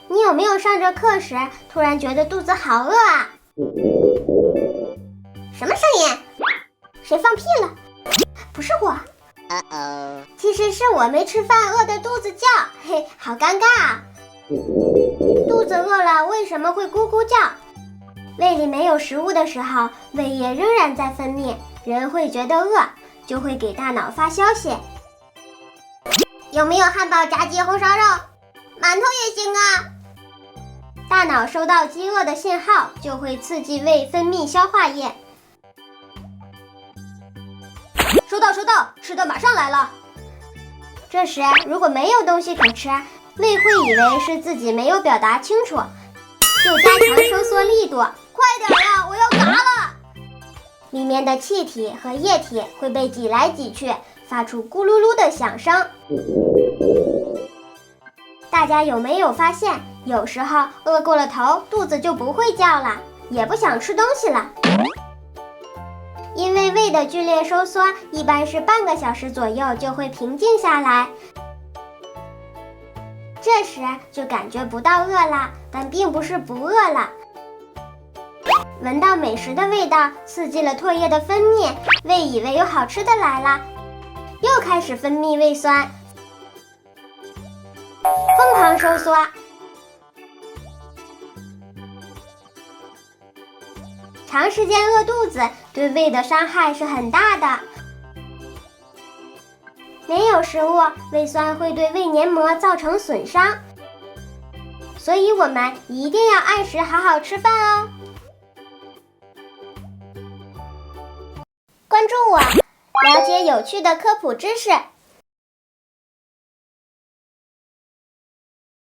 你有没有上着课时突然觉得肚子好饿啊？什么声音？谁放屁了？不是我。其实是我没吃饭饿得肚子叫，嘿，好尴尬啊。肚子饿了为什么会咕咕叫？胃里没有食物的时候，胃液仍然在分泌，人会觉得饿，就会给大脑发消息。有没有汉堡、炸鸡、红烧肉？馒头也行啊。大脑收到饥饿的信号，就会刺激胃分泌消化液。收到，吃的马上来了。这时如果没有东西可吃，胃会以为是自己没有表达清楚，就加强收缩力度。快点呀，我要嘎了！里面的气体和液体会被挤来挤去，发出咕噜噜的响声。大家有没有发现，有时候饿过了头，肚子就不会叫了，也不想吃东西了？因为胃的剧烈收缩一般是半个小时左右就会平静下来，这时就感觉不到饿了，但并不是不饿了。闻到美食的味道刺激了唾液的分泌，胃以为有好吃的来了，又开始分泌胃酸，疯狂收缩。长时间饿肚子对胃的伤害是很大的。没有食物，胃酸会对胃黏膜造成损伤，所以我们一定要按时好好吃饭哦。关注我，了解有趣的科普知识。